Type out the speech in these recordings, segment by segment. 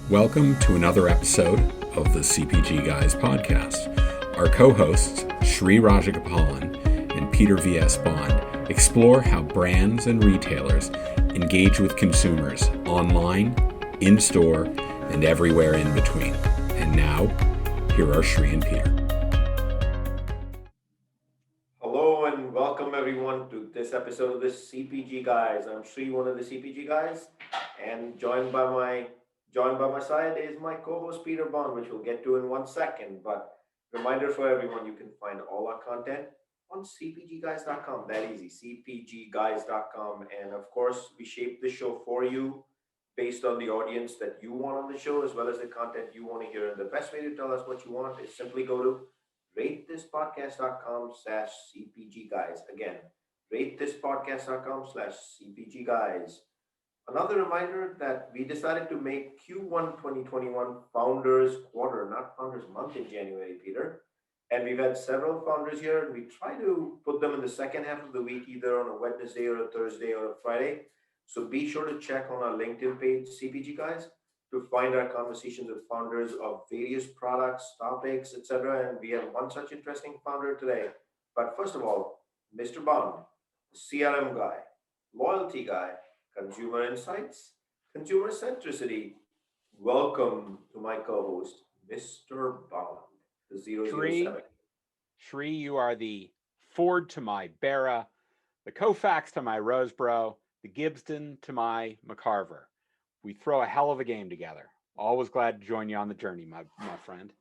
Welcome to another episode of the CPG Guys podcast. Our co-hosts, Shri Rajagopalan and Peter V.S. Bond, explore how brands and retailers engage with consumers online, in-store, and everywhere in between. And now, here are Shri and Peter. Hello and welcome everyone to this episode of the CPG Guys. I'm Shri, one of the CPG Guys, and joined by my side is my co-host Peter Bond, which we'll get to in 1 second. But reminder for everyone, you can find all our content on cpgguys.com. That easy, cpgguys.com. And of course, we shape the show for you based on the audience that you want on the show, as well as the content you want to hear. And the best way to tell us what you want is simply go to ratethispodcast.com/cpgguys. Again, ratethispodcast.com/cpgguys. Another reminder that we decided to make Q1 2021 Founders Quarter, not Founders Month in January, Peter. And we've had several founders here, and we try to put them in the second half of the week, either on a Wednesday or a Thursday or a Friday. So be sure to check on our LinkedIn page, CPG Guys, to find our conversations with founders of various products, topics, etc. And we have one such interesting founder today. But first of all, Mr. Bond, CRM guy, loyalty guy, consumer insights, consumer centricity. Welcome to my co-host, Mr. Bond, the 007. Shri, you are the Ford to my Barra, the Koufax to my Roseboro, the Gibson to my McCarver. We throw a hell of a game together. Always glad to join you on the journey, my friend.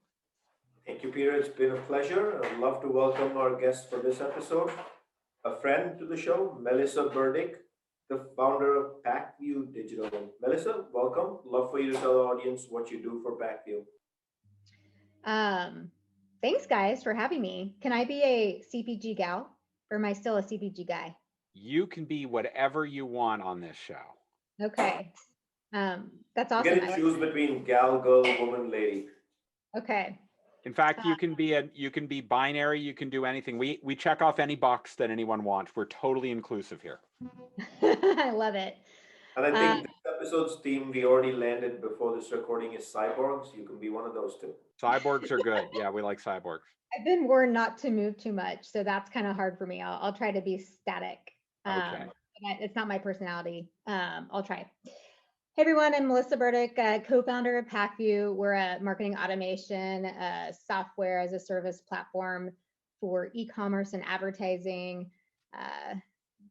Thank you, Peter. It's been a pleasure. I'd love to welcome our guest for this episode, a friend to the show, Melissa Burdick, the founder of Pacvue Digital. Melissa, welcome. Love for you to tell the audience what you do for Pacvue. Thanks, guys, for having me. Can I be a CPG gal, or am I still a CPG guy? You can be whatever you want on this show. Okay. That's awesome. You get to choose between gal, girl, woman, lady. Okay. In fact, you can be binary. You can do anything. We check off any box that anyone wants. We're totally inclusive here. I love it. And I think this episode's theme we already landed before this recording is cyborgs. You can be one of those two. Cyborgs are good. Yeah, we like cyborgs. I've been warned not to move too much, so that's kind of hard for me. I'll try to be static. Okay. It's not my personality. I'll try. Hey everyone, I'm Melissa Burdick, co-founder of Pacvue. We're a marketing automation software as a service platform for e-commerce and advertising.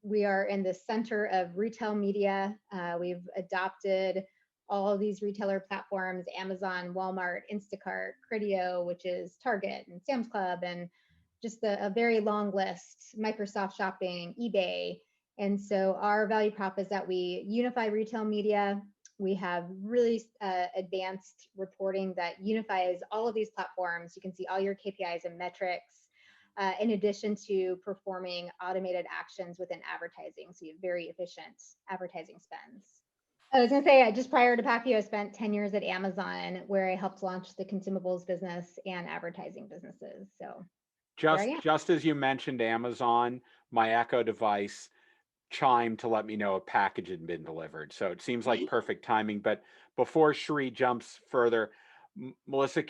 We are in the center of retail media. We've adopted all of these retailer platforms: Amazon, Walmart, Instacart, Criteo, which is Target, and Sam's Club, and just a very long list, Microsoft Shopping, eBay. And so our value prop is that we unify retail media. We have really advanced reporting that unifies all of these platforms. You can see all your KPIs and metrics, in addition to performing automated actions within advertising. So you have very efficient advertising spends. I was going to say, just prior to Pacvue, I spent 10 years at Amazon, where I helped launch the consumables business and advertising businesses. So just as you mentioned Amazon, my Echo device chimed to let me know a package had been delivered. So it seems like perfect timing. But before Shri jumps further, Melissa,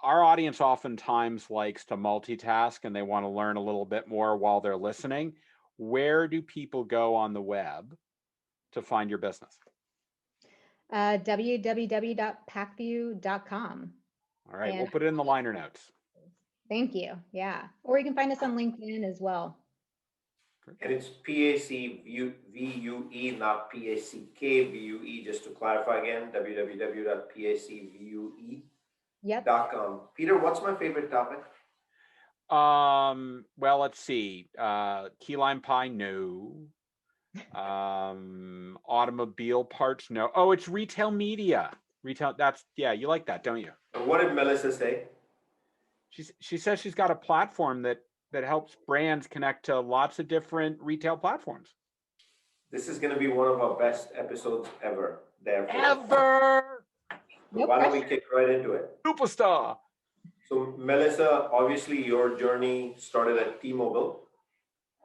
our audience oftentimes likes to multitask and they want to learn a little bit more while they're listening. Where do people go on the web to find your business? www.pacvue.com. All right, we'll put it in the liner notes. Thank you. Yeah. Or you can find us on LinkedIn as well. And it's PACVUE, not PACKVUE, just to clarify again, www.pacvue.com. Peter, what's my favorite topic? Well, let's see. Key lime pie, no. Automobile parts, no. Oh, it's retail media. Retail, you like that, don't you? And what did Melissa say? She says she's got a platform that helps brands connect to lots of different retail platforms. This is going to be one of our best episodes ever. Ever! Why don't we kick right into it? Superstar! So, Melissa, obviously your journey started at T-Mobile.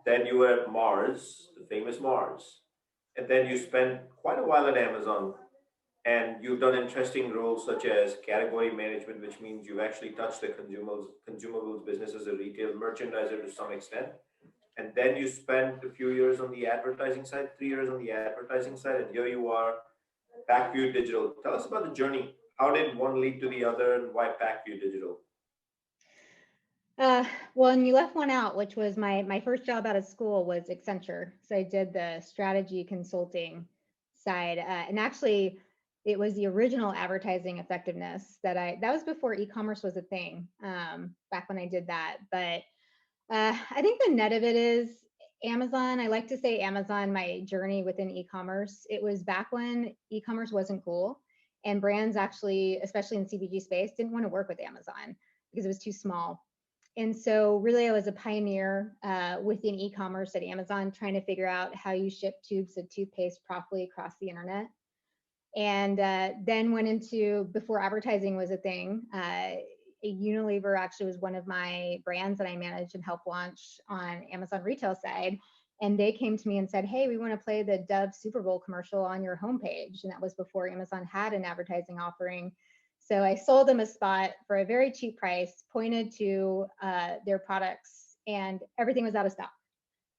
Then you were at Mars, the famous Mars. And then you spent quite a while at Amazon. And you've done interesting roles such as category management, which means you've actually touched the consumables business as a retail merchandiser to some extent. And then you spent a few years on the advertising side, 3 years on the advertising side, and here you are, Pacvue Digital. Tell us about the journey. How did one lead to the other, and why Pacvue Digital? Well, and you left one out, which was my first job out of school was Accenture. So I did the strategy consulting side, and actually, it was the original advertising effectiveness that was before e-commerce was a thing, back when I did that. But I think the net of it is Amazon. I like to say Amazon, my journey within e-commerce. It was back when e-commerce wasn't cool, and brands actually, especially in CPG space, didn't want to work with Amazon because it was too small. And so really I was a pioneer within e-commerce at Amazon, trying to figure out how you ship tubes of toothpaste properly across the internet. And then went into, before advertising was a thing, Unilever actually was one of my brands that I managed and helped launch on Amazon retail side. And they came to me and said, hey, we want to play the Dove Super Bowl commercial on your homepage. And that was before Amazon had an advertising offering. So I sold them a spot for a very cheap price, pointed to their products, and everything was out of stock.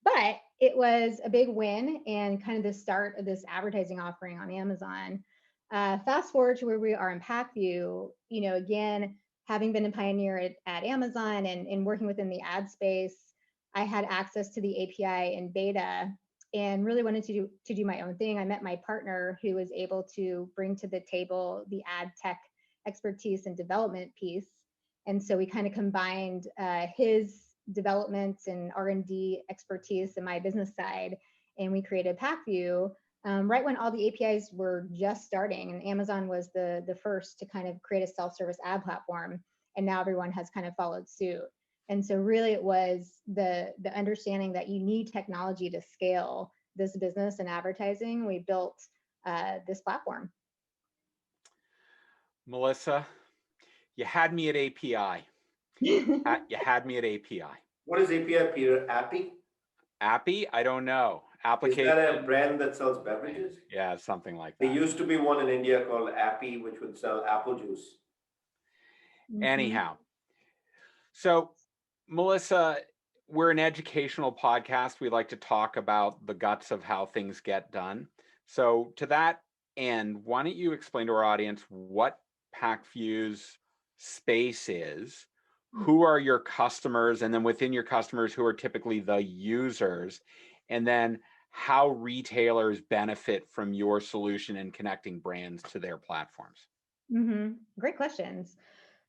But it was a big win and kind of the start of this advertising offering on Amazon. Fast forward to where we are in Pacvue, again, having been a pioneer at Amazon and working within the ad space, I had access to the API in beta and really wanted to do my own thing. I met my partner who was able to bring to the table the ad tech expertise and development piece. And so we kind of combined his development and R&D expertise and my business side, and we created Pacvue right when all the APIs were just starting, and Amazon was the first to kind of create a self-service ad platform, and now everyone has kind of followed suit. And so really it was the understanding that you need technology to scale this business and advertising. We built this platform. Melissa, you had me at API. You had me at API. What is API, Peter? Appy? Appy? I don't know. Application. Is that a brand that sells beverages? Yeah, something like that. There used to be one in India called Appy, which would sell apple juice. Anyhow, so Melissa, we're an educational podcast. We like to talk about the guts of how things get done. So to that end, why don't you explain to our audience what Pacvue's space is, who are your customers, and then within your customers, who are typically the users, and then how retailers benefit from your solution in connecting brands to their platforms. Great questions.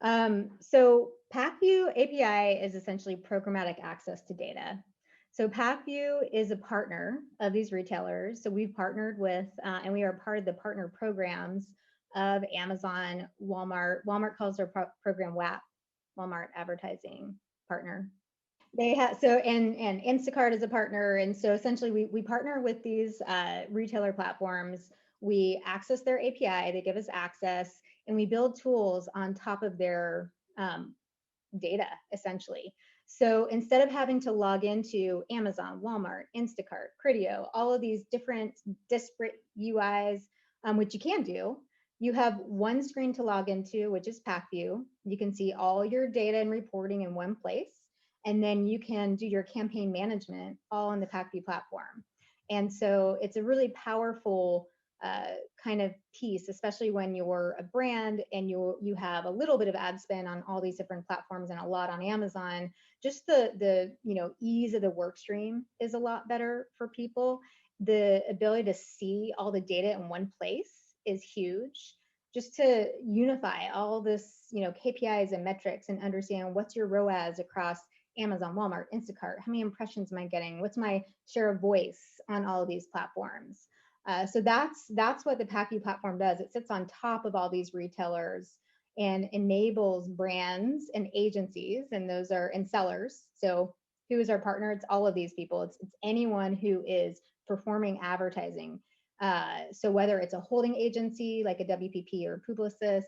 So Pacvue API is essentially programmatic access to data. So Pacvue is a partner of these retailers. So we've partnered with, and we are part of the partner programs of Amazon, Walmart. Walmart calls their program WAP, Walmart Advertising Partner. They have, so, and Instacart is a partner. And so essentially we partner with these retailer platforms. We access their API, they give us access, and we build tools on top of their data, essentially. So instead of having to log into Amazon, Walmart, Instacart, Criteo, all of these different disparate UIs, which you can do, you have one screen to log into, which is Pacvue. You can see all your data and reporting in one place, and then you can do your campaign management all on the Pacvue platform. And so it's a really powerful kind of piece, especially when you're a brand and you have a little bit of ad spend on all these different platforms and a lot on Amazon. Just the ease of the work stream is a lot better for people. The ability to see all the data in one place is huge. Just to unify all this, KPIs and metrics and understand what's your ROAS across Amazon, Walmart, Instacart, how many impressions am I getting? What's my share of voice on all of these platforms? So that's what the Pacvue platform does. It sits on top of all these retailers and enables brands and agencies, and those are and sellers. So who is our partner? It's all of these people. It's anyone who is performing advertising. So whether it's a holding agency like a WPP or Publicis,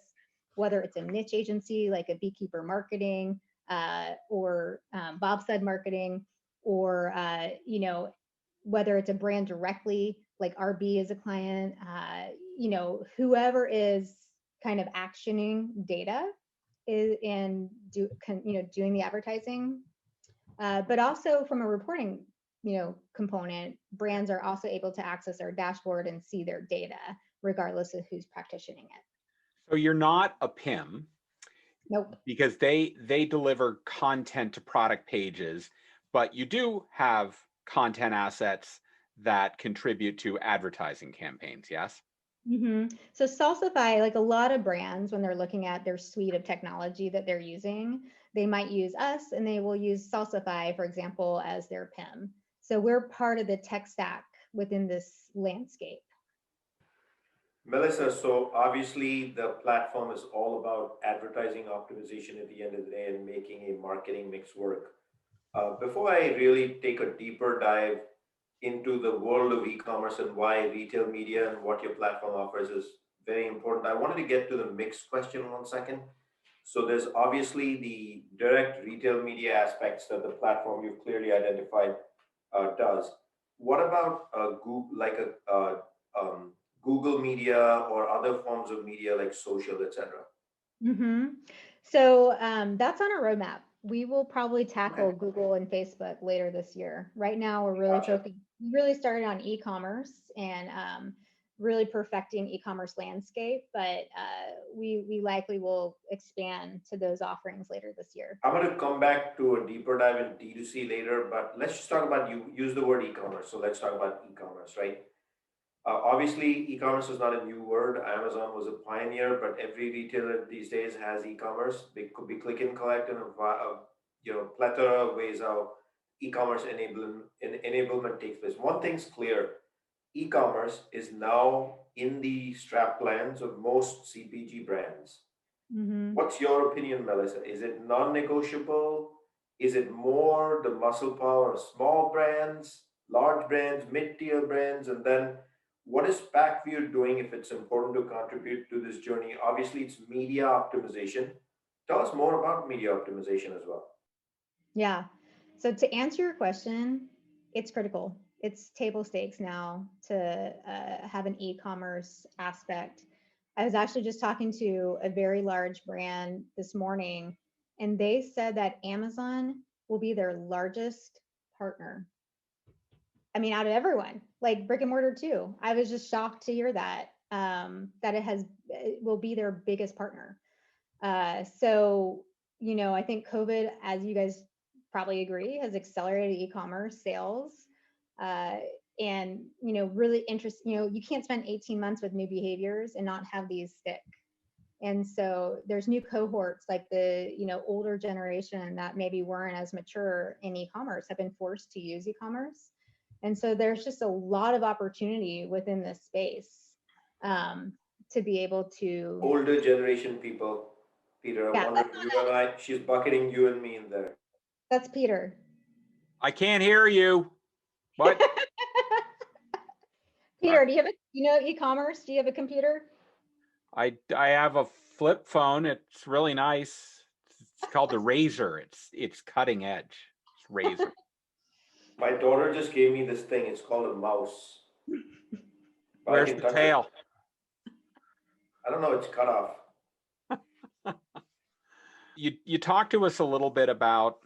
whether it's a niche agency like a Beekeeper Marketing or Bobsled Marketing, or whether it's a brand directly like RB is a client, whoever is kind of actioning data is doing the advertising, but also from a reporting component, brands are also able to access their dashboard and see their data regardless of who's practicing it. So you're not a PIM. Nope. Because they deliver content to product pages, but you do have content assets that contribute to advertising campaigns, yes? Mm-hmm. So Salsify, like a lot of brands, when they're looking at their suite of technology that they're using, they might use us and they will use Salsify, for example, as their PIM. So we're part of the tech stack within this landscape. Melissa, so obviously the platform is all about advertising optimization at the end of the day and making a marketing mix work. Before I really take a deeper dive into the world of e-commerce and why retail media and what your platform offers is very important, I wanted to get to the mix question 1 second. So there's obviously the direct retail media aspects that the platform you've clearly identified does. What about Google, like Google Media or other forms of media like social, etc.? Mm-hmm. So that's on our roadmap. We will probably tackle Google and Facebook later this year. Right now, we're really focused. We really started on e-commerce and really perfecting e-commerce landscape, but we likely will expand to those offerings later this year. I'm going to come back to a deeper dive in D2C later, but let's just talk about, you use the word e-commerce. So let's talk about e-commerce, right? Obviously, e-commerce is not a new word. Amazon was a pioneer, but every retailer these days has e-commerce. They could be click and collect and a plethora of ways how e-commerce enablement takes place. One thing's clear: e-commerce is now in the strap plans of most CPG brands. Mm-hmm. What's your opinion, Melissa? Is it non-negotiable? Is it more the muscle power of small brands, large brands, mid-tier brands? And then what is Pacvue doing if it's important to contribute to this journey? Obviously, it's media optimization. Tell us more about media optimization as well. Yeah. So to answer your question, it's critical. It's table stakes now to have an e-commerce aspect. I was actually just talking to a very large brand this morning, and they said that Amazon will be their largest partner. I mean, out of everyone, like brick and mortar too. I was just shocked to hear that, that it will be their biggest partner. So, I think COVID, as you guys probably agree, has accelerated e-commerce sales. And, really interesting, you can't spend 18 months with new behaviors and not have these stick. And so there's new cohorts like the, older generation that maybe weren't as mature in e-commerce have been forced to use e-commerce. And so there's just a lot of opportunity within this space to be able to. Older generation people, Peter, I wonder if you and I, she's bucketing you and me in there. That's Peter. I can't hear you. What? Peter, do you have e-commerce? Do you have a computer? I have a flip phone. It's really nice. It's called the Razor. It's cutting edge. It's Razor. My daughter just gave me this thing. It's called a mouse. Where's the tail? I don't know. It's cut off. You talked to us a little bit about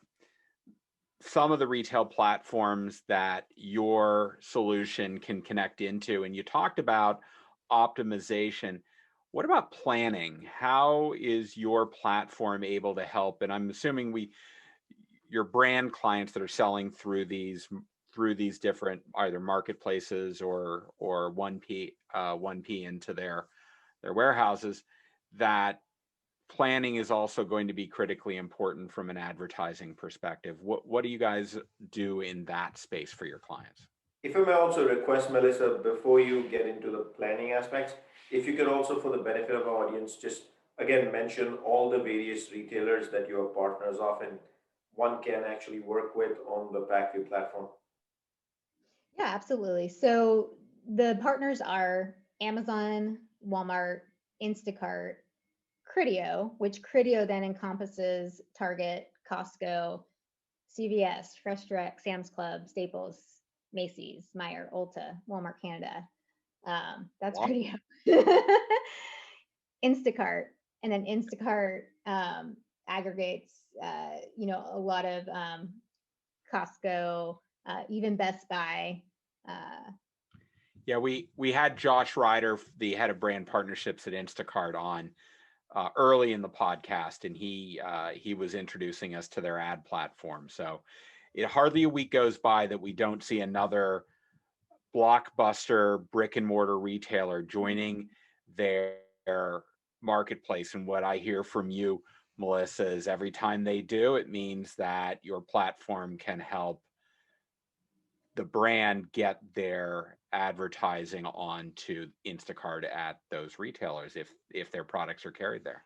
some of the retail platforms that your solution can connect into, and you talked about optimization. What about planning? How is your platform able to help? And I'm assuming your brand clients that are selling through these different either marketplaces or 1P into their warehouses, that planning is also going to be critically important from an advertising perspective. What do you guys do in that space for your clients? If I may also request, Melissa, before you get into the planning aspects, if you could also, for the benefit of our audience, just again mention all the various retailers that you are partners of and one can actually work with on the Pacvue platform. Yeah, absolutely. So the partners are Amazon, Walmart, Instacart, Criteo, which Criteo then encompasses Target, Costco, CVS, Fresh Direct, Sam's Club, Staples, Macy's, Meijer, Ulta, Walmart Canada. That's Wow. pretty Instacart, and then Instacart aggregates, a lot of Costco, even Best Buy. Yeah, we had Josh Ryder, the head of brand partnerships at Instacart, on early in the podcast, and he was introducing us to their ad platform. So it hardly a week goes by that we don't see another blockbuster brick and mortar retailer joining their marketplace. And what I hear from you, Melissa, is every time they do, it means that your platform can help the brand get their advertising onto Instacart at those retailers if their products are carried there.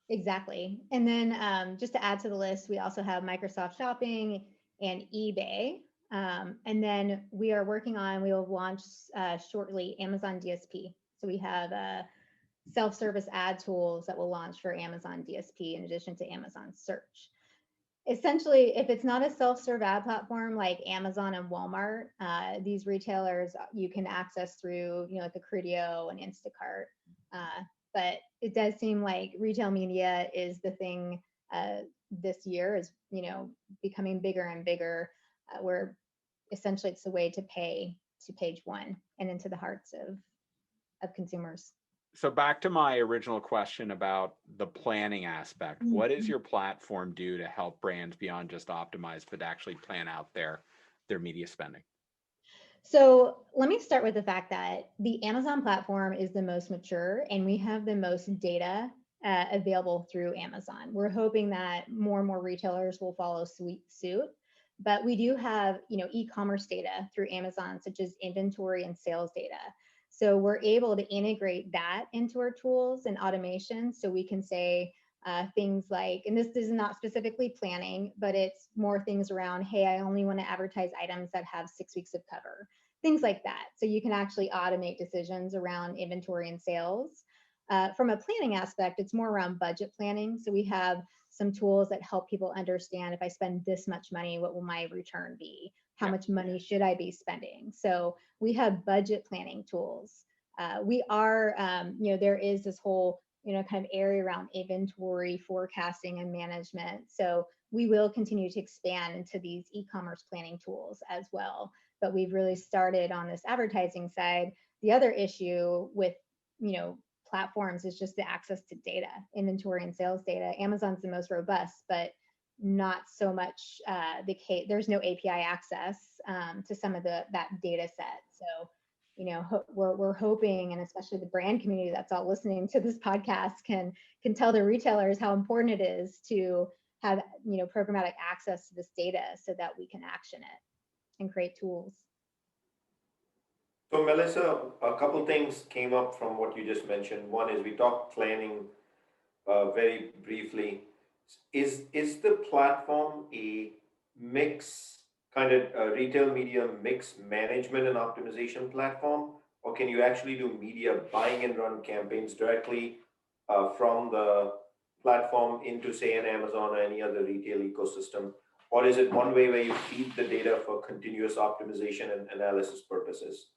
Exactly. And then just to add to the list, we also have Microsoft Shopping and eBay. And then we will launch shortly Amazon DSP. So we have self-service ad tools that will launch for Amazon DSP in addition to Amazon Search. Essentially, if it's not a self-serve ad platform like Amazon and Walmart, these retailers you can access through, like a Criteo and Instacart. But it does seem like retail media is the thing this year is, becoming bigger and bigger, where essentially it's the way to pay to page one and into the hearts of consumers. So back to my original question about the planning aspect. What does your platform do to help brands beyond just optimize, but actually plan out their media spending? So let me start with the fact that the Amazon platform is the most mature, and we have the most data available through Amazon. We're hoping that more and more retailers will follow suit, but we do have, e-commerce data through Amazon, such as inventory and sales data. So we're able to integrate that into our tools and automation, so we can say things like, and this is not specifically planning, but it's more things around, hey, I only want to advertise items that have 6 weeks of cover, things like that. So you can actually automate decisions around inventory and sales. From a planning aspect, it's more around budget planning. So we have some tools that help people understand, if I spend this much money, what will my return be? How much money should I be spending? So we have budget planning tools. We are, there is this whole, kind of area around inventory forecasting and management. So we will continue to expand into these e-commerce planning tools as well. But we've really started on this advertising side. The other issue with, platforms is just the access to data, inventory and sales data. Amazon's the most robust, but not so much the case. There's no API access to some of that data set. So, we're hoping, and especially the brand community that's all listening to this podcast can tell the retailers how important it is to have, programmatic access to this data so that we can action it and create tools. So Melissa, a couple things came up from what you just mentioned. One is we talked planning very briefly. Is the platform a mix, kind of a retail media mix management and optimization platform, or can you actually do media buying and run campaigns directly from the platform into, say, an Amazon or any other retail ecosystem? Or is it one way where you feed the data for continuous optimization and analysis purposes?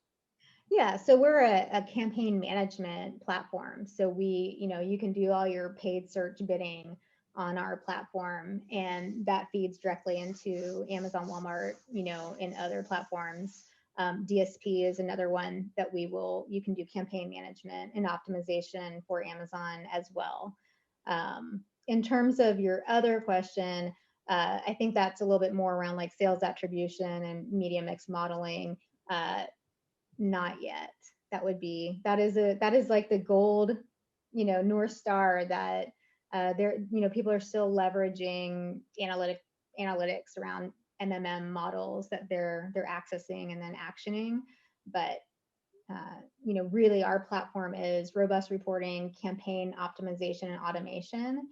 Yeah, so we're a campaign management platform. So we, you can do all your paid search bidding on our platform, and that feeds directly into Amazon, Walmart, and other platforms. DSP is another one that you can do campaign management and optimization for Amazon as well. In terms of your other question, I think that's a little bit more around like sales attribution and media mix modeling. Not yet. That is like the gold, North Star that people are still leveraging analytics around MMM models that they're accessing and then actioning. But really our platform is robust reporting, campaign optimization and automation,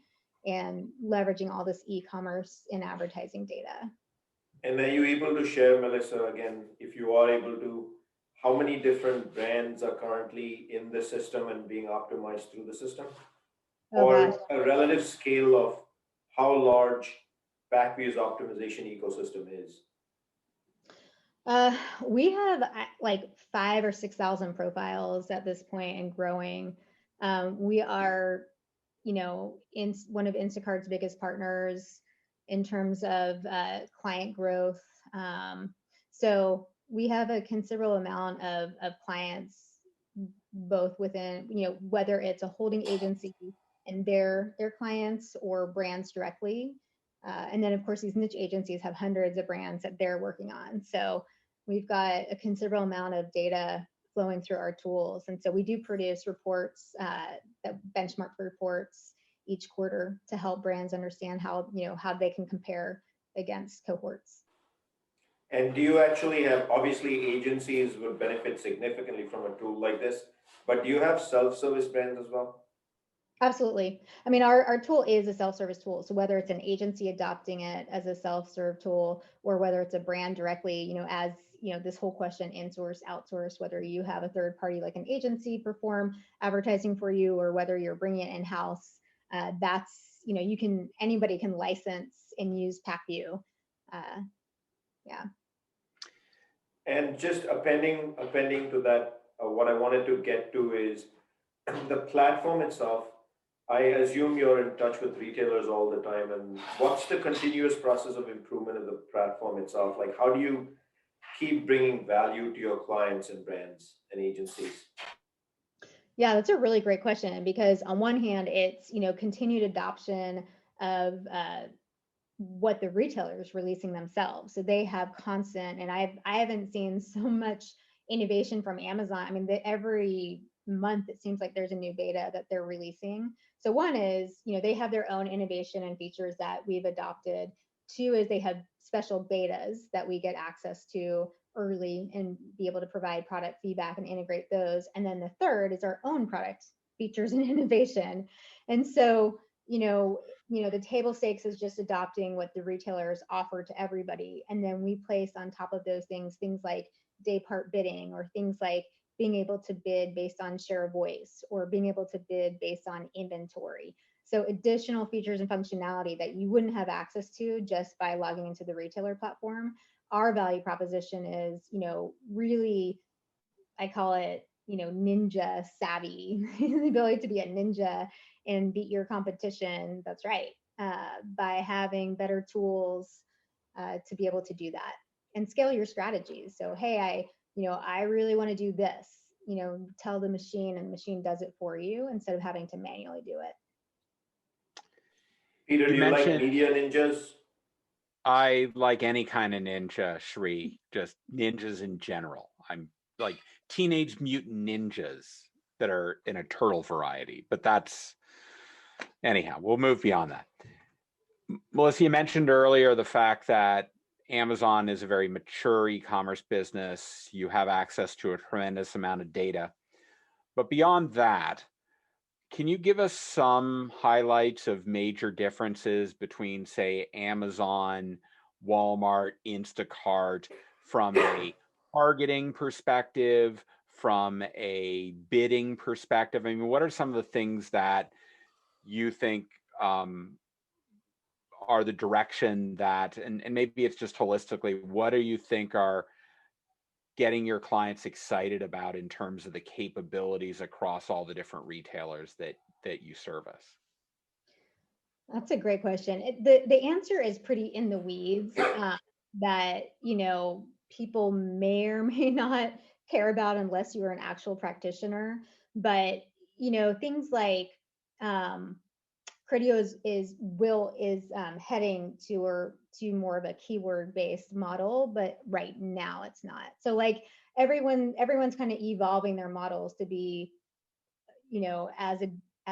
and leveraging all this e-commerce and advertising data. And are you able to share, Melissa, again, if you are able to, how many different brands are currently in the system and being optimized through the system? Or a relative scale of how large Pacvue's optimization ecosystem is? We have like 5,000 or 6,000 profiles at this point and growing. We are, in one of Instacart's biggest partners in terms of client growth. So we have a considerable amount of clients, both within, whether it's a holding agency and their clients or brands directly. And then of course these niche agencies have hundreds of brands that they're working on. So we've got a considerable amount of data flowing through our tools. And so we do produce reports, that benchmark reports each quarter to help brands understand how they can compare against cohorts. And do you actually have, obviously agencies would benefit significantly from a tool like this, but do you have self-service brands as well? Absolutely. I mean, our tool is a self-service tool. So whether it's an agency adopting it as a self-serve tool, or whether it's a brand directly, as this whole question, in-source, outsource, whether you have a third party like an agency perform advertising for you, or whether you're bringing it in-house, that's, anybody can license and use Pacvue. Yeah. And just appending to that, what I wanted to get to is the platform itself. I assume you're in touch with retailers all the time, and what's the continuous process of improvement of the platform itself? Like, how do you keep bringing value to your clients and brands and agencies? Yeah, that's a really great question, because on one hand, it's, continued adoption of what the retailers releasing themselves. So they have constant, and I haven't seen so much innovation from Amazon. I mean, every month it seems like there's a new beta that they're releasing. So one is, they have their own innovation and features that we've adopted. Two is they have special betas that we get access to early and be able to provide product feedback and integrate those. And then the third is our own product features and innovation. And so, the table stakes is just adopting what the retailers offer to everybody. And then we place on top of those things like day part bidding, or things like being able to bid based on share of voice, or being able to bid based on inventory. So additional features and functionality that you wouldn't have access to just by logging into the retailer platform. Our value proposition is, really, I call it, ninja savvy, the ability to be a ninja and beat your competition. That's right. By having better tools to be able to do that and scale your strategies. So, hey, I really want to do this, tell the machine, and the machine does it for you instead of having to manually do it. Peter, do you like media ninjas? I like any kind of ninja, Shri, just ninjas in general. I'm like teenage mutant ninjas that are in a turtle variety, but that's, anyhow, we'll move beyond that. Melissa, you mentioned earlier the fact that Amazon is a very mature e-commerce business. You have access to a tremendous amount of data. But beyond that, can you give us some highlights of major differences between, say, Amazon, Walmart, Instacart, from a targeting perspective, from a bidding perspective? I mean, what are some of the things that you think are the direction that, and maybe it's just holistically, what do you think are getting your clients excited about in terms of the capabilities across all the different retailers that you service? That's a great question. The answer is pretty in the weeds, that, people may or may not care about unless you're an actual practitioner. But, things like Criteo is heading to more of a keyword based model, but right now it's not. So like everyone's kind of evolving their models to be, as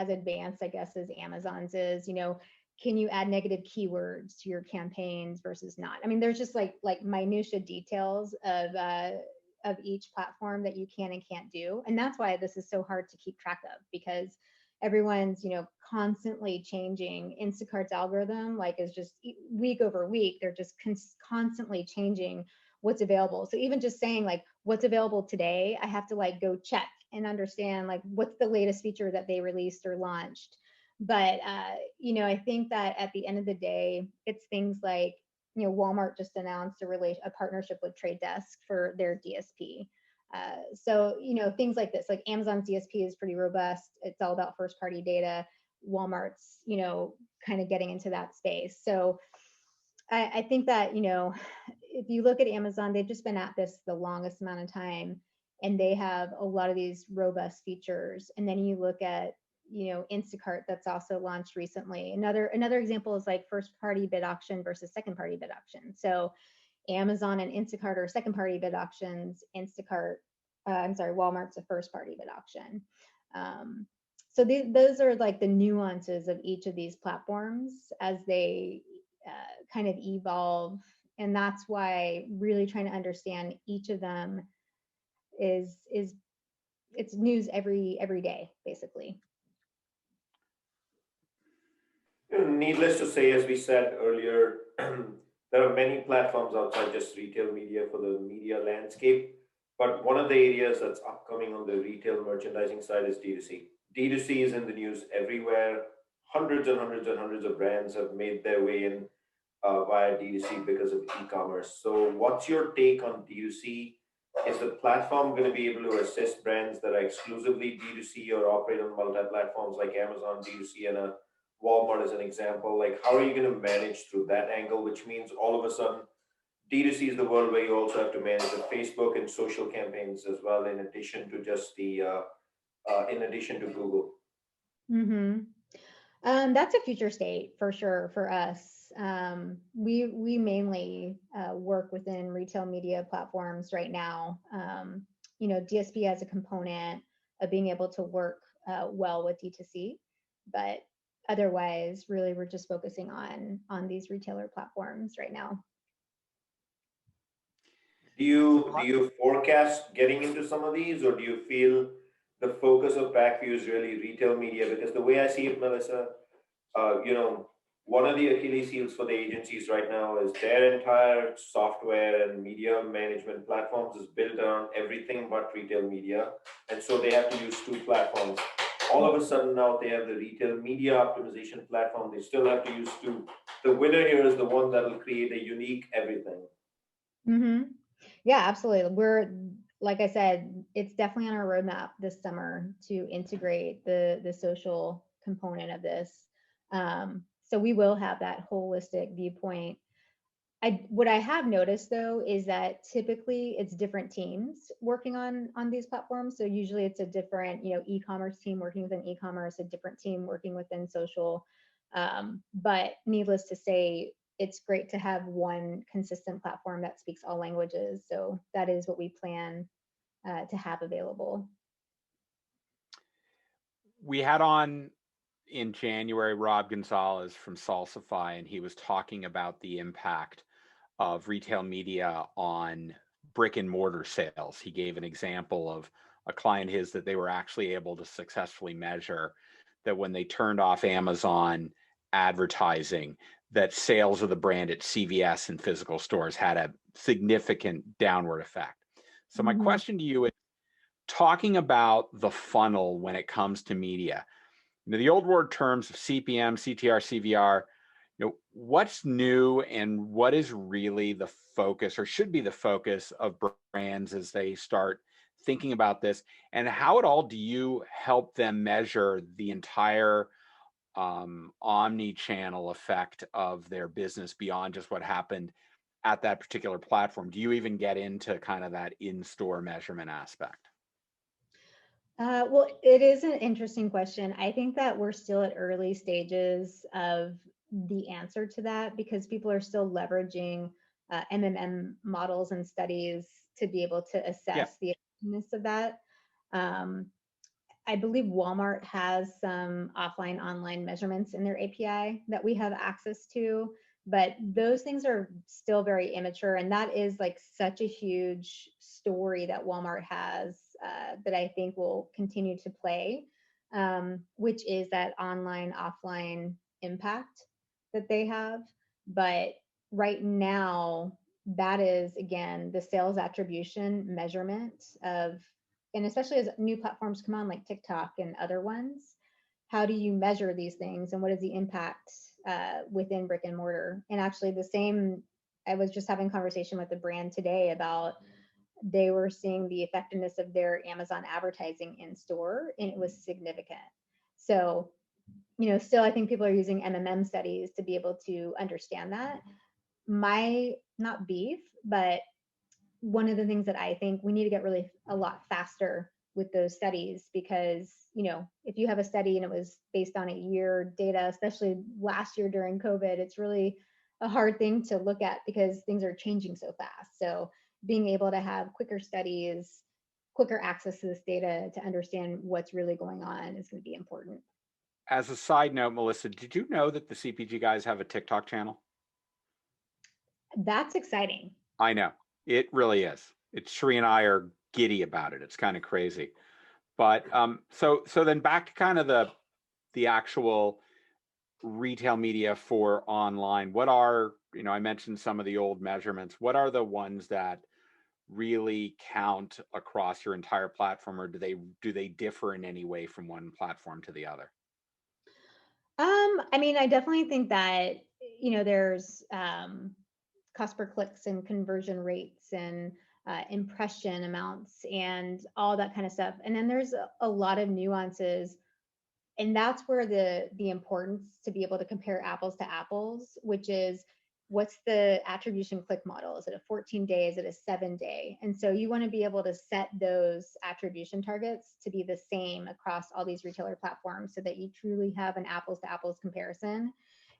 advanced, I guess, as Amazon's is. Can you add negative keywords to your campaigns versus not? I mean, there's just like minutia details of each platform that you can and can't do, and that's why this is so hard to keep track of, because everyone's constantly changing. Instacart's algorithm is just week over week, they're just constantly changing what's available. So even just saying what's available today, I have to go check and understand what's the latest feature that they released or launched. But I think that at the end of the day, it's things like Walmart just announced a partnership with Trade Desk for their DSP. So, things like this, like Amazon's DSP is pretty robust. It's all about first party data. Walmart's, kind of getting into that space. So I think that, if you look at Amazon, they've just been at this the longest amount of time, and they have a lot of these robust features. And then you look at, Instacart that's also launched recently. Another example is like first party bid auction versus second party bid auction. So Amazon and Instacart are second party bid auctions. Walmart's a first party bid auction. So those are like the nuances of each of these platforms as they kind of evolve. And that's why really trying to understand each of them is it's news every day, basically. Needless to say, as we said earlier, there are many platforms outside just retail media for the media landscape. But one of the areas that's upcoming on the retail merchandising side is D2C. D2C is in the news everywhere. Hundreds and hundreds and hundreds of brands have made their way in via D2C because of e-commerce. So what's your take on D2C? Is the platform going to be able to assist brands that are exclusively D2C or operate on multi-platforms like Amazon D2C and Walmart as an example? Like, how are you going to manage through that angle, which means all of a sudden D2C is the world where you also have to manage the Facebook and social campaigns as well, in addition to just in addition to Google. Mm-hmm. That's a future state for sure for us. We mainly work within retail media platforms right now. DSP as a component of being able to work well with D2C, but otherwise, really, we're just focusing on these retailer platforms right now. Do you forecast getting into some of these, or do you feel the focus of Pacvue is really retail media? Because the way I see it, Melissa, one of the Achilles heels for the agencies right now is their entire software and media management platforms is built around everything but retail media, and so they have to use two platforms. All of a sudden now they have the retail media optimization platform. They still have to use two. The winner here is the one that will create a unique everything. Mm-hmm. Yeah, absolutely. Like I said, it's definitely on our roadmap this summer to integrate the social component of this. So we will have that holistic viewpoint. What I have noticed though is that typically it's different teams working on these platforms. So usually it's a different, e-commerce team working within e-commerce, a different team working within social. But needless to say, it's great to have one consistent platform that speaks all languages. So that is what we plan to have available. We had on in January Rob Gonzalez from Salsify, and he was talking about the impact of retail media on brick and mortar sales. He gave an example of a client his that they were actually able to successfully measure that when they turned off Amazon advertising, that sales of the brand at CVS and physical stores had a significant downward effect. So my question to you is, talking about the funnel when it comes to media, the old word terms of CPM, CTR, CVR, what's new and what is really the focus or should be the focus of brands as they start thinking about this, and how at all do you help them measure the entire omni-channel effect of their business beyond just what happened at that particular platform? Do you even get into kind of that in-store measurement aspect? Well, it is an interesting question. I think that we're still at early stages of the answer to that because people are still leveraging MMM models and studies to be able to assess the effectiveness of that. I believe Walmart has some offline online measurements in their API that we have access to, but those things are still very immature. And that is like such a huge story that Walmart has that I think will continue to play, which is that online offline impact that they have. But right now, that is, again, the sales attribution measurement of, and especially as new platforms come on like TikTok and other ones, how do you measure these things and what is the impact within brick and mortar? And actually the same I was just having a conversation with a brand today about they were seeing the effectiveness of their Amazon advertising in store, and it was significant. So, still, I think people are using MMM studies to be able to understand that. Not beef, but one of the things that I think we need to get really a lot faster with those studies, because, if you have a study and it was based on a year data, especially last year during COVID, it's really a hard thing to look at because things are changing so fast. So being able to have quicker studies, quicker access to this data to understand what's really going on is going to be important. As a side note, Melissa, did you know that the CPG guys have a TikTok channel? That's exciting. I know. It really is. It's Shri and I are giddy about it. It's kind of crazy. But so then back to kind of the actual retail media for online. What are, I mentioned some of the old measurements. What are the ones that really count across your entire platform, or do they differ in any way from one platform to the other? I definitely think that, there's cost per clicks and conversion rates and impression amounts and all that kind of stuff. And then there's a lot of nuances. And that's where the importance to be able to compare apples to apples, which is what's the attribution click model? Is it a 14-day? Is it a 7-day? And so you want to be able to set those attribution targets to be the same across all these retailer platforms so that you truly have an apples to apples comparison.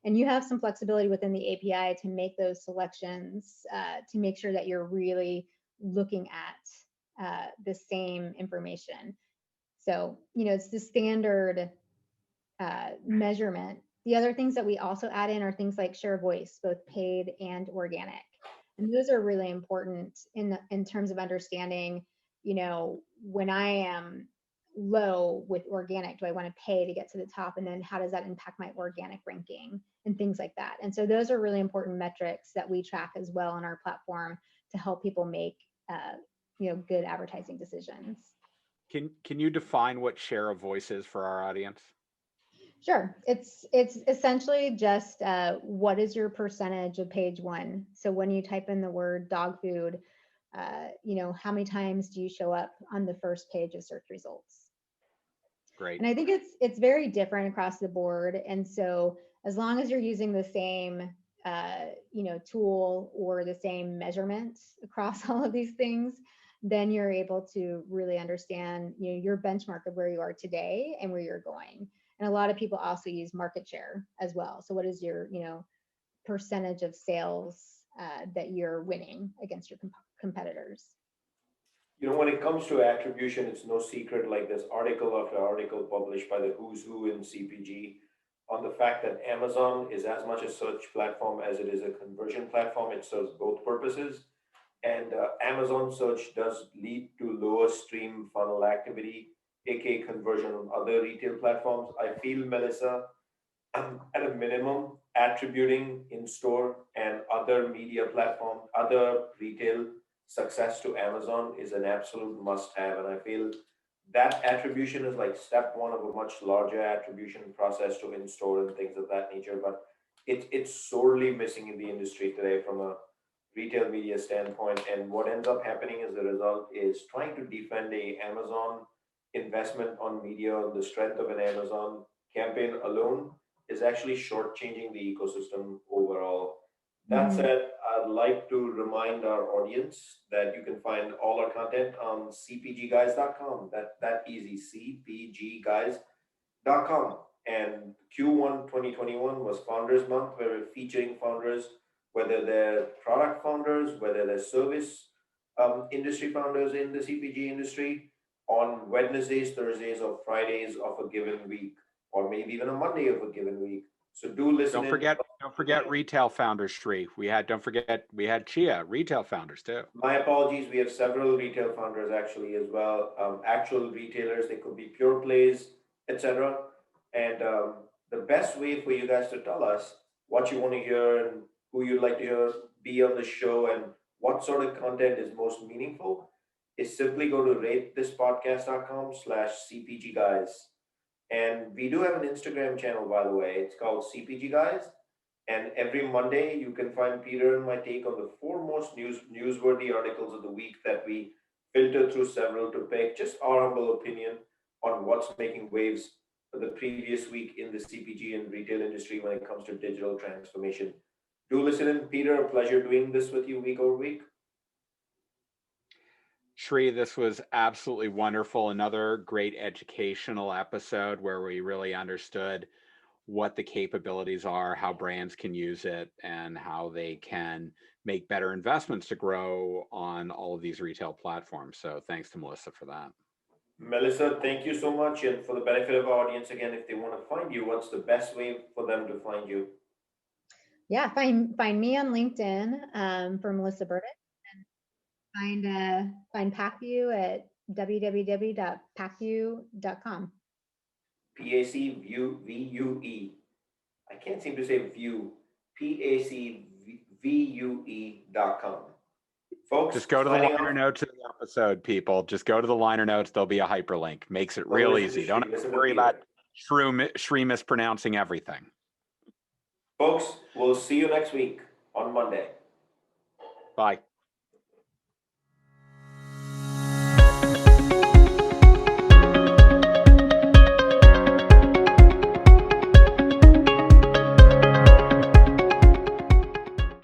And you have some flexibility within the API to make those selections to make sure that you're really looking at the same information. So, it's the standard measurement. The other things that we also add in are things like share of voice, both paid and organic. And those are really important in terms of understanding, when I am low with organic, do I want to pay to get to the top? And then how does that impact my organic ranking and things like that? And so those are really important metrics that we track as well on our platform to help people make, good advertising decisions. Can you define what share of voice is for our audience? Sure. It's essentially just what is your percentage of page one? So when you type in the word dog food, how many times do you show up on the first page of search results? Great. And I think it's very different across the board. And so as long as you're using the same tool or the same measurement across all of these things, then you're able to really understand your benchmark of where you are today and where you're going. And a lot of people also use market share as well. So what is your, percentage of sales that you're winning against your competitors? When it comes to attribution, it's no secret, like this article after article published by the who's who in CPG on the fact that Amazon is as much a search platform as it is a conversion platform. It serves both purposes. And Amazon search does lead to lower stream funnel activity, aka conversion on other retail platforms. I feel, Melissa, at a minimum, attributing in-store and other media platforms, other retail success to Amazon is an absolute must-have. And I feel that attribution is like step one of a much larger attribution process to in-store and things of that nature. But it's sorely missing in the industry today from a retail media standpoint. And what ends up happening as a result is trying to defend a Amazon investment on media on the strength of an Amazon campaign alone is actually shortchanging the ecosystem overall. That said, I'd like to remind our audience that you can find all our content on cpgguys.com. That easy, cpgguys.com. And Q1 2021 was Founders Month, where we're featuring founders, whether they're product founders, whether they're service industry founders in the CPG industry, on Wednesdays, Thursdays, or Fridays of a given week, or maybe even a Monday of a given week. So do listen. Don't forget retail founders, Shri. We had Chia, retail founders too. My apologies. We have several retail founders actually as well. Actual retailers, they could be pure plays, etc. And the best way for you guys to tell us what you want to hear and who you'd like to hear be on the show and what sort of content is most meaningful is simply go to ratethispodcast.com/CPG Guys. And we do have an Instagram channel, by the way. It's called CPG Guys. And every Monday, you can find Peter and my take on the four most newsworthy articles of the week that we filter through several to pick just our humble opinion on what's making waves for the previous week in the CPG and retail industry when it comes to digital transformation. Do listen in, Peter. A pleasure doing this with you week over week. Shri, this was absolutely wonderful. Another great educational episode where we really understood what the capabilities are, how brands can use it, and how they can make better investments to grow on all of these retail platforms. So thanks to Melissa for that. Melissa, thank you so much. And for the benefit of our audience, again, if they want to find you, what's the best way for them to find you? Yeah, find me on LinkedIn for Melissa Burdick, and find Pacvue at www.pacvue.com. Pacvue. I can't seem to say view. Pacvue.com. Folks, just go to the liner notes of the episode, people. Just go to the liner notes. There'll be a hyperlink. Makes it real easy. Don't have to worry about Shri mispronouncing everything. Folks, we'll see you next week on Monday. Bye.